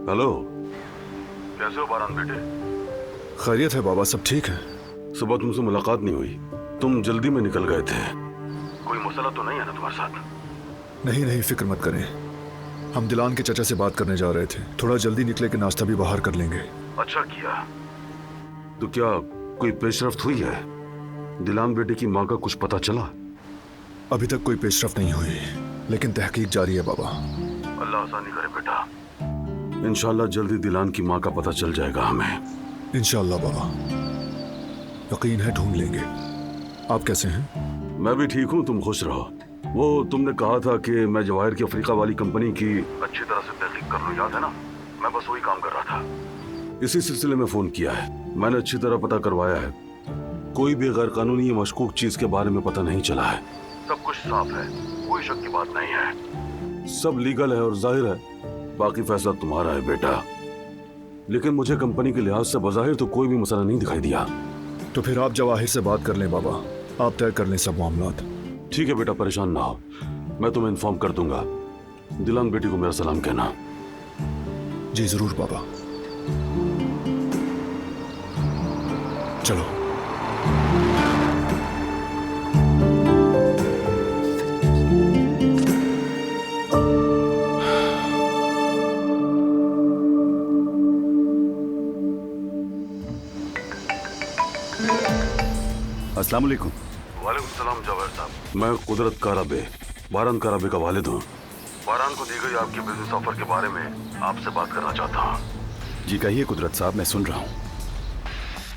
Hello, कैसे हो बारान बेटे? खैरियत है बाबा, सब ठीक है। सुबह तुमसे मुलाकात नहीं हुई, तुम जल्दी में निकल गए थे। कोई मसला तो नहीं है ना तुम्हारे साथ? नहीं नहीं, फिक्र मत करें। हम दिलान के चचा से बात करने जा रहे थे, थोड़ा जल्दी निकले कि नाश्ता भी बाहर कर लेंगे। अच्छा किया। तो क्या कोई पेशरफ्त हुई है? दिलान बेटे की माँ का कुछ पता चला? अभी तक कोई पेशरफ नहीं हुई, लेकिन तहकीक जारी है बाबा। अल्लाह आसानी करे बेटा, इंशाल्लाह जल्दी दिलान की माँ का पता चल जाएगा हमें। इंशाल्लाह बाबा, यकीन है ढूंढ लेंगे। आप कैसे हैं? मैं भी ठीक हूँ, तुम खुश रहो। वो तुमने कहा था कि मैं जवाहिर की अफ्रीका वाली कंपनी की अच्छी तरह से तहकीक कर लूँ, याद है ना? मैं बस वही काम कर रहा था। इसी सिलसिले में फोन किया है। मैंने अच्छी तरह पता करवाया है, कोई भी गैर कानूनी या मशकूक चीज के बारे में पता नहीं चला है। सब कुछ साफ है, कोई शक की बात नहीं है। सब लीगल है और जाहिर है, बाकी फैसला तुम्हारा है बेटा। लेकिन मुझे कंपनी के लिहाज से बज़ाहिर तो कोई भी मसला नहीं दिखाई दिया। तो फिर आप जवाहिर से बात कर लें बाबा, आप तय कर लें सब मामलात। ठीक है बेटा, परेशान ना हो, मैं तुम्हें इन्फॉर्म कर दूंगा। दिलान बेटी को मेरा सलाम कहना। जी जरूर बाबा। चलो। अस्सलाम वालेकुम। वालेकुम सलाम जवाहिर साहब, मैं कुदरत काराबे, बारान काराबे का वालिद हूँ। बारान को दी गई आपके बिजनेस ऑफर के बारे में आपसे बात करना चाहता हूँ। जी कहिए कुदरत साहब, मैं सुन रहा हूँ।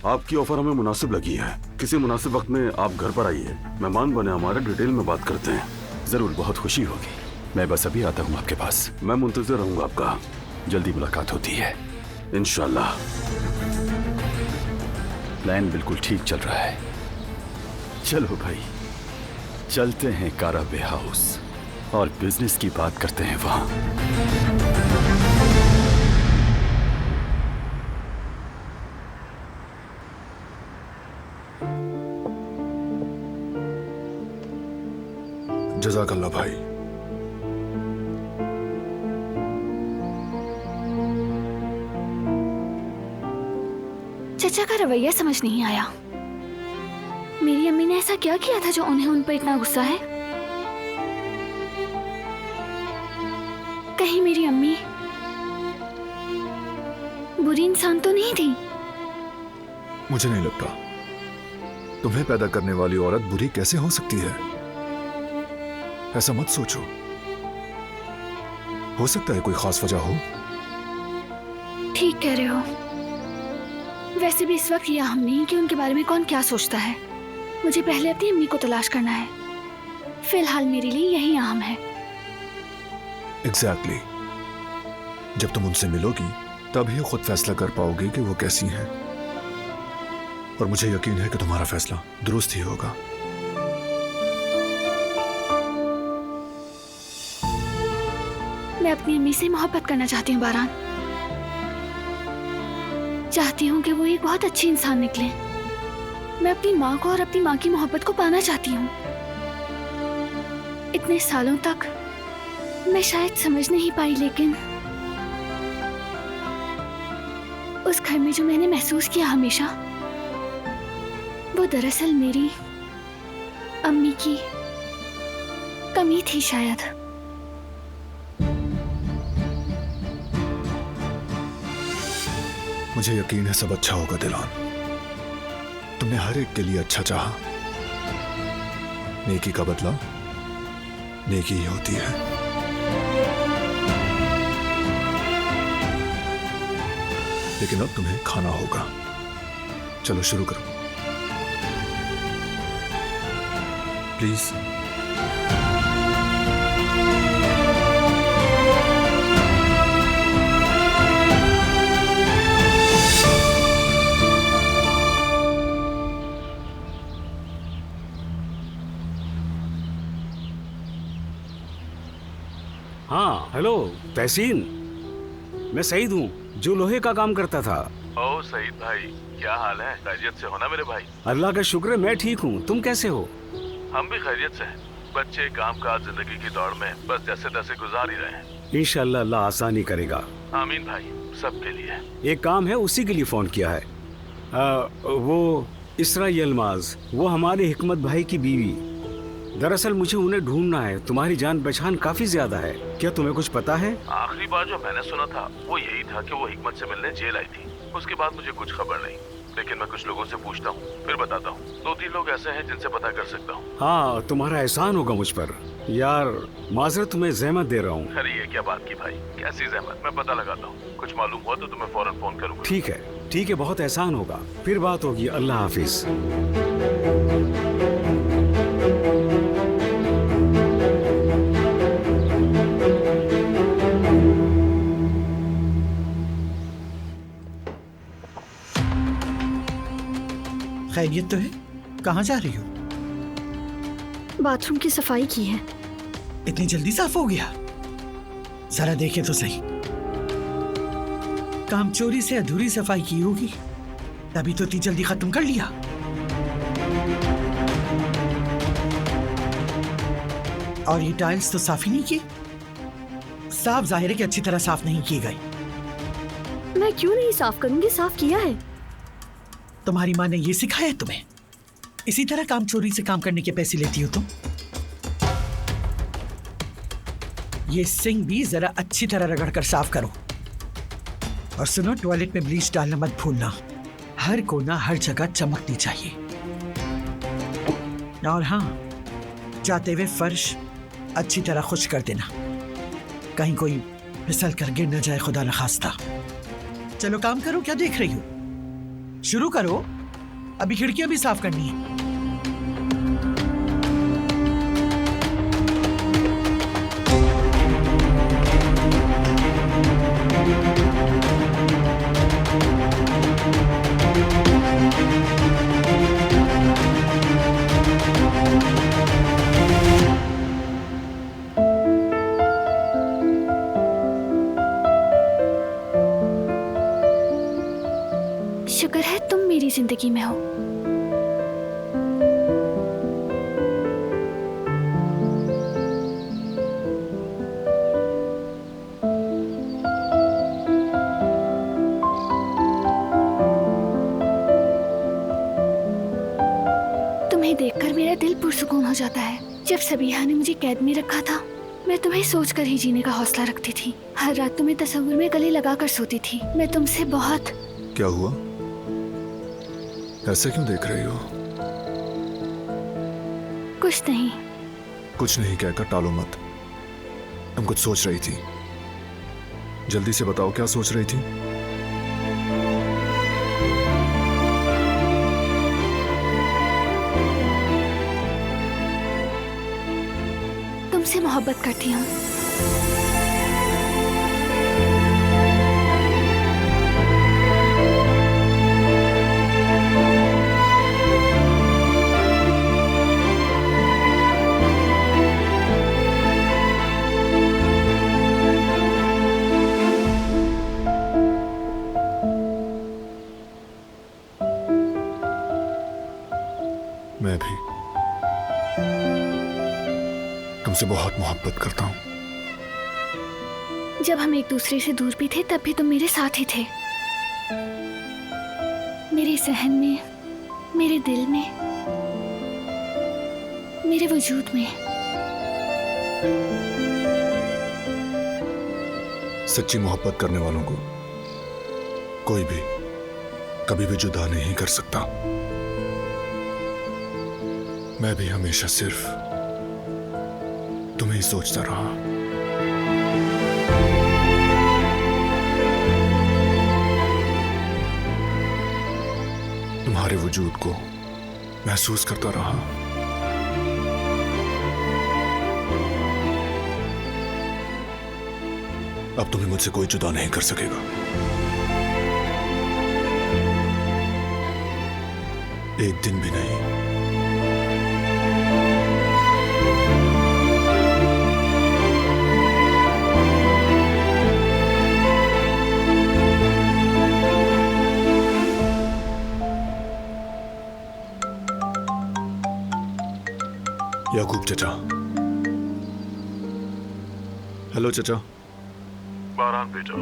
आपकी ऑफर हमें मुनासिब लगी है। किसी मुनासिब वक्त में आप घर पर आइए, मेहमान बने हमारे, डिटेल में बात करते हैं। जरूर, बहुत खुशी होगी। मैं बस अभी आता हूँ आपके पास। मैं मुंतज़िर रहूंगा आपका। जल्दी मुलाकात होती है इंशाल्लाह। प्लान बिल्कुल ठीक चल रहा है। चलो भाई, चलते हैं काराबे हाउस और बिजनेस की बात करते हैं वहां। जज़ाकल्लाह भाई। चचा का रवैया समझ नहीं आया। मेरी अम्मी ने ऐसा क्या किया था जो उन्हें उन पर इतना गुस्सा है? कहीं मेरी अम्मी बुरी इंसान तो नहीं थी? मुझे नहीं लगता। तुम्हें पैदा करने वाली औरत बुरी कैसे हो सकती है? ऐसा मत सोचो। हो सकता है कोई खास वजह हो। ठीक कह रहे हो। वैसे भी इस वक्त यह हम नहीं कि उनके बारे में कौन क्या सोचता है। मुझे पहले अपनी अम्मी को तलाश करना है। फिलहाल मेरे लिए यही अहम है। एग्जैक्टली। जब तुम उनसे मिलोगी तभी खुद फैसला कर पाओगी कि वो कैसी हैं। और मुझे यकीन है कि तुम्हारा फैसला दुरुस्त ही होगा। मैं अपनी अम्मी से मोहब्बत करना चाहती हूँ बारान। चाहती हूँ कि वो एक बहुत अच्छी इंसान निकले। मैं अपनी माँ को और अपनी माँ की मोहब्बत को पाना चाहती हूँ। इतने सालों तक मैं शायद समझ नहीं पाई, लेकिन उस घर में जो मैंने महसूस किया हमेशा, वो दरअसल मेरी अम्मी की कमी थी शायद। मुझे यकीन है सब अच्छा होगा दिलान। तुमने हर एक के लिए अच्छा चाहा। नेकी का बदला नेकी ही होती है। लेकिन अब तुम्हें खाना होगा। चलो शुरू करो प्लीज। हाँ हेलो तहसीन, मैं सईद हूँ जो लोहे का काम करता था। ओ सईद भाई, क्या हाल है? खैरियत से हो ना मेरे भाई? अल्लाह का शुक्र है, मैं ठीक हूँ। तुम कैसे हो? हम भी खैरियत से हैं। बच्चे, काम काज, जिंदगी की दौड़ में बस जैसे तैसे गुजार ही रहे हैं। इंशाअल्लाह अल्लाह आसानी करेगा। आमीन भाई, सबके लिए। एक काम है, उसी के लिए फोन किया है। वो इसरा यलमाज, वो हमारे हिकमत भाई की बीवी। दरअसल मुझे उन्हें ढूंढना है। तुम्हारी जान पहचान काफी ज्यादा है, क्या तुम्हें कुछ पता है? आखिरी बार जो मैंने सुना था वो यही था कि वो हिकमत से मिलने जेल आई थी। उसके बाद मुझे कुछ खबर नहीं, लेकिन मैं कुछ लोगों से पूछता हूँ, फिर बताता हूँ। 2-3 लोग ऐसे हैं जिनसे पता कर सकता हूँ। हाँ, तुम्हारा एहसान होगा मुझ पर। यार माजरत, तुम्हें जहमत दे रहा हूँ। अरे ये क्या बात की भाई, कैसी जहमत, मैं पता लगाता हूँ। कुछ मालूम हुआ तो तुम्हें फौरन फोन करूँगा। ठीक है, बहुत एहसान होगा। फिर बात होगी। अल्लाह हाफिज। खैरियत तो है? कहाँ जा रही हो? बाथरूम की सफाई की है। इतनी जल्दी साफ हो गया? जरा देखे तो सही। काम चोरी से अधूरी सफाई की होगी, तभी तो इतनी जल्दी खत्म कर लिया। और ये टाइल्स तो साफ ही नहीं की। साफ जाहिर है कि अच्छी तरह साफ नहीं की गई। मैं क्यों नहीं साफ करूंगी, साफ किया है। तुम्हारी माँ ने ये सिखाया है तुम्हें? इसी तरह काम चोरी से काम करने के पैसे लेती हो तुम? ये सिंक भी जरा अच्छी तरह रगड़ कर साफ करो। और सुनो, टॉयलेट में ब्लीच डालना मत भूलना। हर कोना हर जगह चमकनी चाहिए। और हाँ, जाते हुए फर्श अच्छी तरह खुश कर देना, कहीं कोई फिसल कर गिर न जाए, खुदा न खास्ता। चलो काम करो, क्या देख रही हो? शुरू करो, अभी खिड़कियां भी साफ करनी है। शुक्र है तुम मेरी जिंदगी में हो। तुम्हें देखकर मेरा दिल पुरसुकून हो जाता है। जब सबीहा ने मुझे कैद में रखा था, मैं तुम्हें सोचकर ही जीने का हौसला रखती थी। हर रात तुम्हें तस्वीर में गले लगाकर सोती थी। मैं तुमसे बहुत। क्या हुआ? ऐसे क्यों देख रही हो? कुछ नहीं। कुछ नहीं कहकर टालो मत। तुम कुछ सोच रही थी, जल्दी से बताओ क्या सोच रही थी? तुमसे मोहब्बत करती हूँ। मैं भी तुमसे बहुत मोहब्बत करता हूँ। जब हम एक दूसरे से दूर भी थे, तब भी तुम मेरे साथ ही थे। मेरे सहन में, मेरे दिल में, मेरे वजूद में। सच्ची मोहब्बत करने वालों को कोई भी कभी भी जुदा नहीं कर सकता। मैं भी हमेशा सिर्फ तुम्हें ही सोचता रहा। तुम्हारे वजूद को महसूस करता रहा। अब तुम्हें मुझसे कोई जुदा नहीं कर सकेगा। एक दिन भी नहीं। याकूब चचा। हेलो चचा। बारहान बेटा,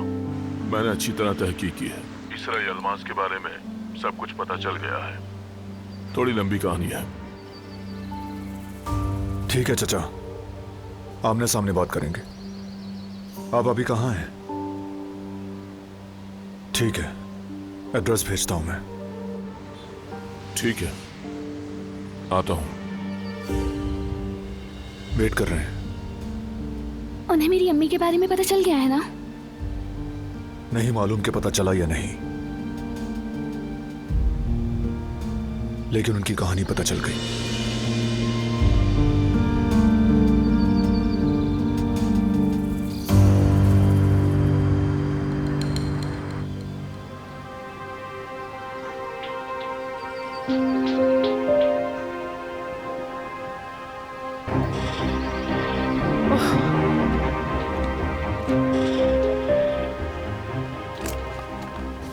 मैंने अच्छी तरह तहकीक की है। इसरा यलमाज के बारे में सब कुछ पता चल गया है। थोड़ी लंबी कहानी है। ठीक है चचा, आमने सामने बात करेंगे। आप अभी कहाँ हैं? ठीक है, एड्रेस भेजता हूं मैं। ठीक है, आता हूं। वेट कर रहे हैं। उन्हें मेरी अम्मी के बारे में पता चल गया है ना? नहीं मालूम कि पता चला या नहीं, लेकिन उनकी कहानी पता चल गई।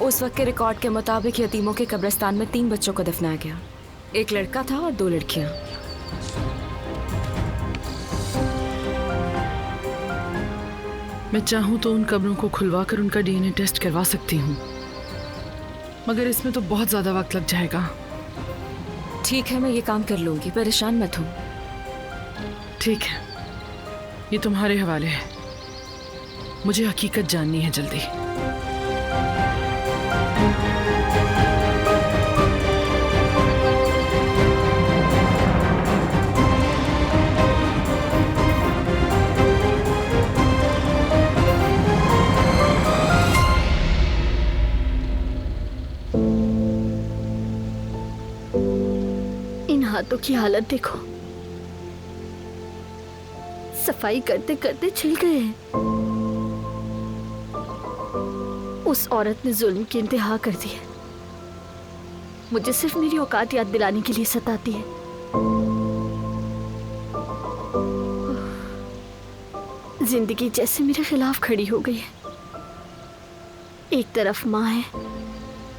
उस वक्त के रिकॉर्ड के मुताबिक यतीमों के कब्रिस्तान में 3 बच्चों को दफनाया गया। एक लड़का था और 2 लड़कियां। मैं चाहूं तो उन कब्रों को खुलवा कर उनका डीएनए टेस्ट करवा सकती हूँ, मगर इसमें तो बहुत ज्यादा वक्त लग जाएगा। ठीक है, मैं ये काम कर लूंगी, परेशान मत हो। ठीक है, ये तुम्हारे हवाले है। मुझे हकीकत जाननी है जल्दी। इन हाथों की हालत देखो, सफाई करते करते छिल गए हैं। उस औरत ने जुल्म की इंतहा कर दी है। मुझे सिर्फ मेरी औकात याद दिलाने के लिए सताती है। जिंदगी जैसे मेरे खिलाफ खड़ी हो गई है। एक तरफ माँ है,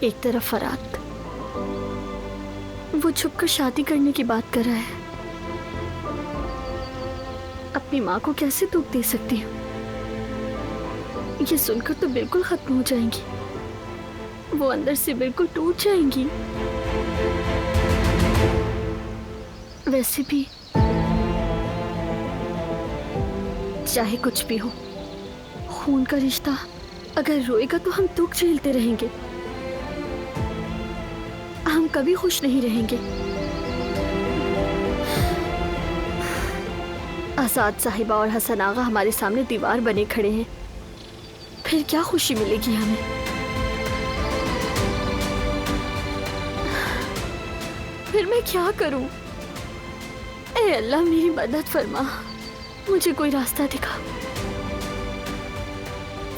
एक तरफ फरात। वो छुपकर शादी करने की बात कर रहा है। अपनी माँ को कैसे दुख दे सकती हूँ? ये सुनकर तो बिल्कुल खत्म हो जाएंगी। वो अंदर से बिल्कुल टूट जाएंगी। वैसे भी चाहे कुछ भी हो, खून का रिश्ता अगर रोएगा तो हम दुख झेलते रहेंगे। हम कभी खुश नहीं रहेंगे। आजाद साहिबा और हसन आगा हमारे सामने दीवार बने खड़े हैं। फिर क्या खुशी मिलेगी हमें? फिर मैं क्या करूं? ऐ अल्लाह, मेरी मदद फरमा, मुझे कोई रास्ता दिखा।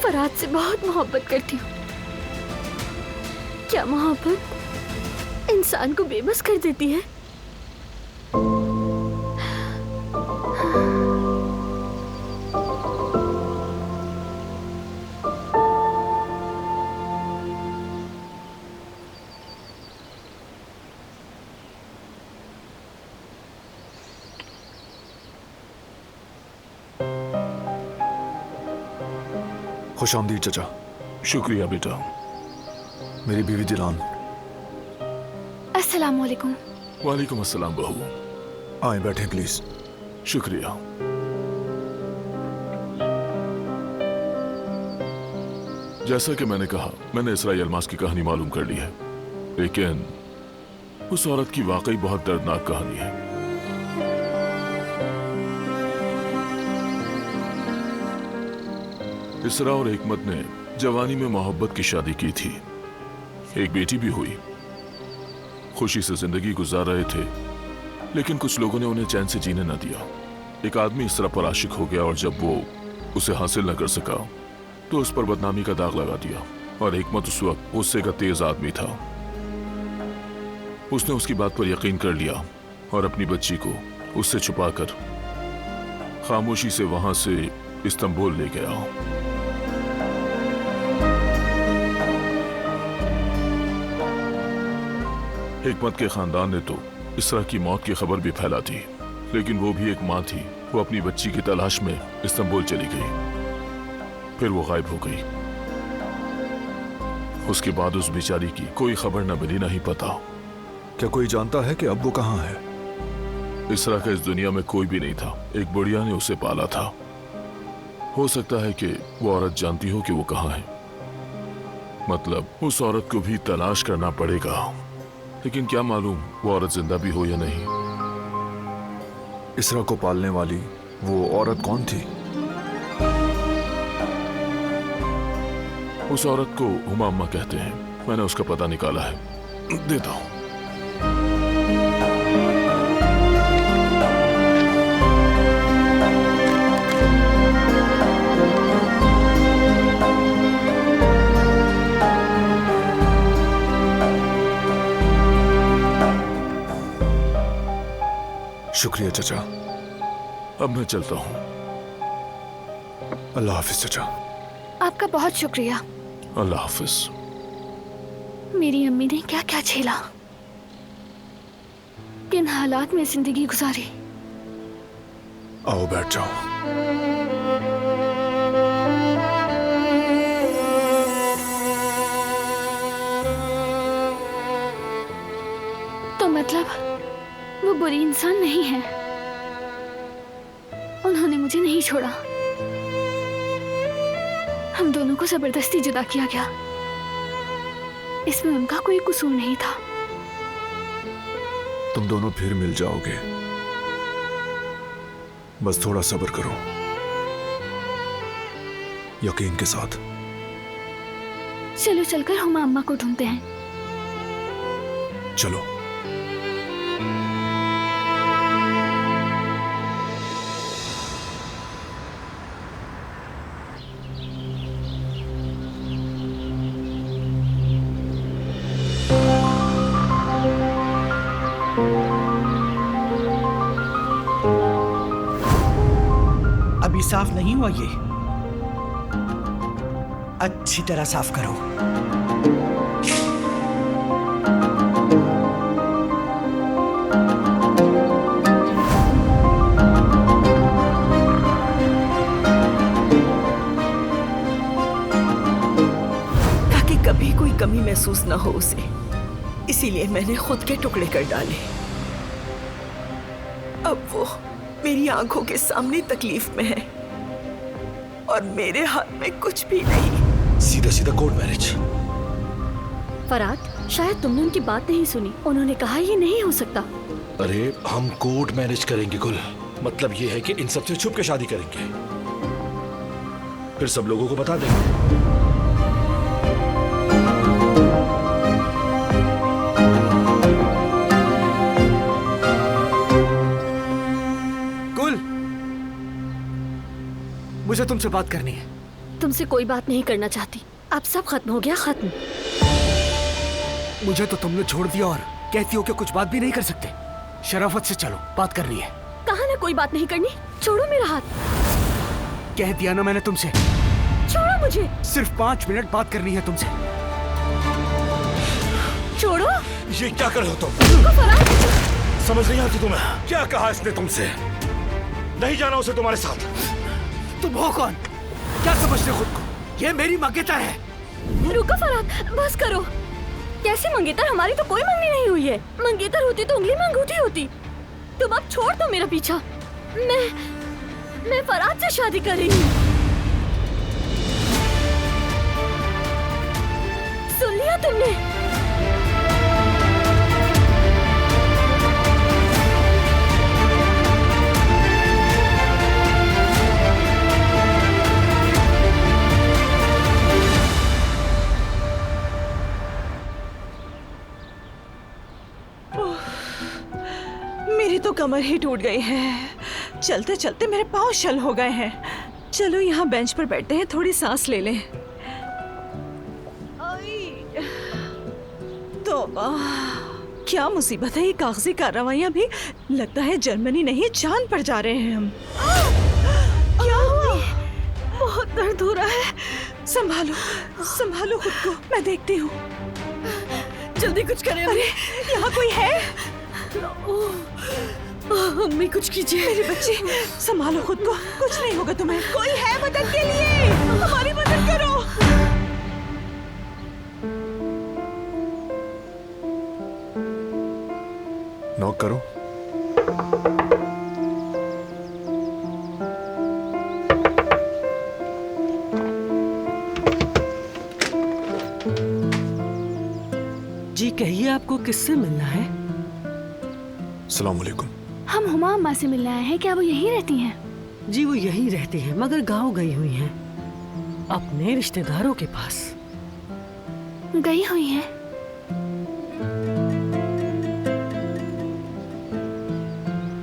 फराद से बहुत मोहब्बत करती हूँ। क्या मोहब्बत इंसान को बेबस कर देती है? खुश आमदीद चचा। शुक्रिया बेटा। मेरी बीवी दिलान। अस्सलाम वालेकुम। वालेकुम अस्सलाम बहू। आए बैठे प्लीज। शुक्रिया। जैसा कि मैंने कहा, मैंने इसरा यलमाज की कहानी मालूम कर ली है, लेकिन उस औरत की वाकई बहुत दर्दनाक कहानी है। इसरा और हिकमत ने जवानी में मोहब्बत की शादी की थी। एक बेटी भी हुई। खुशी से जिंदगी गुजार रहे थे, लेकिन कुछ लोगों ने उन्हें चैन से जीने न दिया। एक आदमी इसरा पर आशिक हो गया और जब वो उसे हासिल न कर सका तो उस पर बदनामी का दाग लगा दिया। और हिकमत उस वक्त गुस्से का तेज आदमी था। उसने उसकी बात पर यकीन कर लिया और अपनी बच्ची को उससे छुपाकर खामोशी से वहां से इस्तांबुल ले गया। हिकमत के खानदान ने तो इसरा की मौत की खबर भी फैला थी, लेकिन वो भी एक माँ थी। वो अपनी बच्ची की तलाश में इस्तांबुल चली गई, फिर वो गायब हो गई। उसके बाद उस बेचारी की कोई खबर न मिली, ना ही पता। क्या कोई जानता है कि अब वो कहाँ है? इसरा का इस दुनिया में कोई भी नहीं था। एक बुढ़िया ने उसे पाला था। हो सकता है कि वो औरत जानती हो कि वो कहाँ है। मतलब उस औरत को भी तलाश करना पड़ेगा, लेकिन क्या मालूम वो औरत जिंदा भी हो या नहीं। इसरा को पालने वाली वो औरत कौन थी? उस औरत को हुमा अम्मा कहते हैं। मैंने उसका पता निकाला है, देता हूं। शुक्रिया चचा। अब मैं चलता हूं। अल्लाह हाफिज चचा। आपका बहुत शुक्रिया। अल्लाह हाफिज। मेरी अम्मी ने क्या क्या झेला, किन हालात में जिंदगी गुजारी। आओ बैठ जाओ। तो मतलब वो बुरी इंसान नहीं है, उन्होंने मुझे नहीं छोड़ा, हम दोनों को जबरदस्ती जुदा किया गया, इसमें उनका कोई कसूर नहीं था। तुम दोनों फिर मिल जाओगे, बस थोड़ा सब्र करो, यकीन के साथ। चलो चलकर हुमा अम्मा को ढूंढते हैं। चलो। अभी साफ नहीं हुआ ये, अच्छी तरह साफ करो। ताकि कभी कोई कमी महसूस ना हो उसे, इसीलिए मैंने खुद के टुकड़े कर डाले। अब वो मेरी आंखों के सामने तकलीफ में है और मेरे हाथ में कुछ भी नहीं। सीधा सीधा कोर्ट मैरिज। फराद, शायद तुमने उनकी बात नहीं सुनी। उन्होंने कहा ये नहीं हो सकता। अरे हम कोर्ट मैरिज करेंगे गुल, मतलब ये है कि इन सबसे छुप के शादी करेंगे, फिर सब लोगों को बता देंगे। मुझे तुमसे बात करनी है। तुमसे कोई बात नहीं करना चाहती, अब सब खत्म हो गया, खत्म। मुझे तो तुमने छोड़ दिया और कहती हो कि कुछ बात भी नहीं कर सकते। शराफत से चलो, बात करनी है। कहा ना कोई बात नहीं करनी। छोड़ो मेरा हाथ। कह दिया ना मैंने तुमसे। छोड़ो मुझे। सिर्फ 5 मिनट बात करनी है तुमसे। छोड़ो। ये क्या कर रहे हो तुम? समझ नहीं आती तुम्हें? क्या कहा इसने तुमसे? नहीं जाना उसे तुम्हारे साथ। तुम हो कौन? क्या समझते खुद को? ये मेरी मंगेतर है। रुको फराद, बस करो। कैसी मंगेतर? हमारी तो कोई मंगनी नहीं हुई है। मंगेतर होती तो उंगली में अंगूठी होती। तुम अब छोड़ दो मेरा पीछा। मैं फराद से शादी कर रही हूँ। सुन लिया तुमने? मेरी तो कमर ही टूट गई है। चलते चलते मेरे पाँव शल हो गए हैं। चलो यहाँ बेंच पर बैठते हैं, थोड़ी सांस ले लें। तौबा, क्या मुसीबत है। ये कागजी कार्रवाइयाँ भी, लगता है जर्मनी नहीं चांद पर जा रहे हैं हम। क्या हुआ? बहुत दर्द हो रहा है। संभालो संभालो खुद को, मैं देखती हूँ। जल्दी कुछ करें। अरे यहाँ कोई है? अम्मी कुछ कीजिए। मेरे बच्चे, संभालो खुद को, कुछ नहीं होगा तुम्हें। कोई है मदद के लिए? हमारी मदद करो। नॉक करो। जी कहिए, आपको किससे मिलना है? सलाम अलैकुम। हम हुमा अम्मा से मिलने आए हैं। क्या वो यहीं रहती हैं? जी वो यहीं रहती हैं, मगर गांव गई हुई हैं, अपने रिश्तेदारों के पास। गई हुई हैं?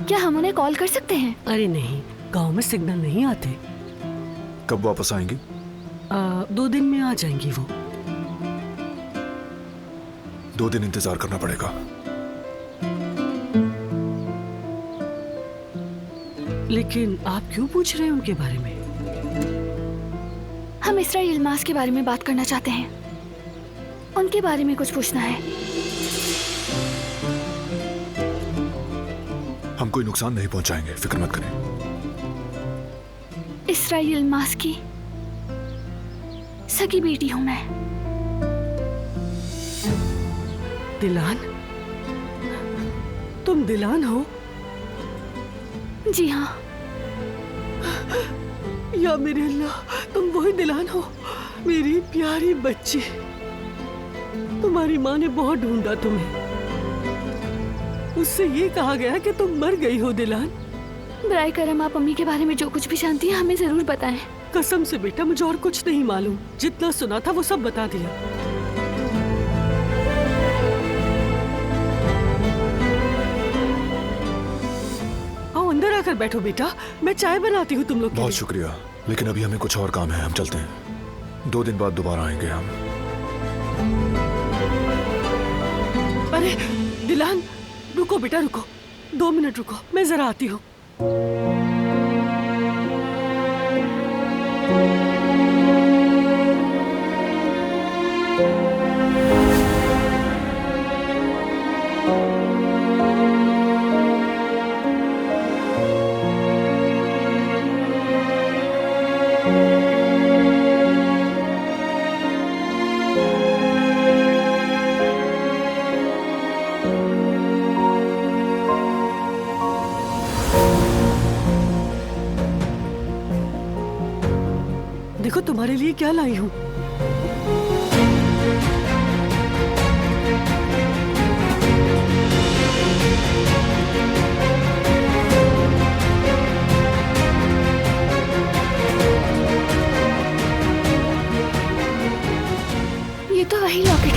क्या हम उन्हें कॉल कर सकते हैं? अरे नहीं, गांव में सिग्नल नहीं आते। कब वापस आएंगी? 2 दिन में आ जाएंगी वो। 2 दिन इंतजार करना पड़ेगा। लेकिन आप क्यों पूछ रहे हैं उनके बारे में? हम इसरा यिल्माज के बारे में बात करना चाहते हैं। उनके बारे में कुछ पूछना है। हम कोई नुकसान नहीं पहुंचाएंगे, फिक्र मत करें। इसरा यिल्माज की सगी बेटी हूं मैं। दिलान? तुम दिलान हो? जी हाँ। या मेरे अल्लाह, तुम वही दिलान हो, मेरी प्यारी बच्ची। तुम्हारी माँ ने बहुत ढूंढा तुम्हें। उससे ये कहा गया कि तुम मर गई हो दिलान। बराए करम आप अम्मी के बारे में जो कुछ भी जानती हैं हमें जरूर बताएं। कसम से बेटा, मुझे और कुछ नहीं मालूम। जितना सुना था वो सब बता दिया। आओ अंदर आकर बैठो बेटा, मैं चाय बनाती हूँ तुम लोग के बहुत लिए। शुक्रिया, लेकिन अभी हमें कुछ और काम है, हम चलते हैं। 2 दिन बाद दोबारा आएंगे हम। अरे दिलान, रुको बेटा रुको, 2 मिनट रुको, मैं जरा आती हूँ। देखो तुम्हारे लिए क्या लाई हूँ। ये तो वही लॉकेट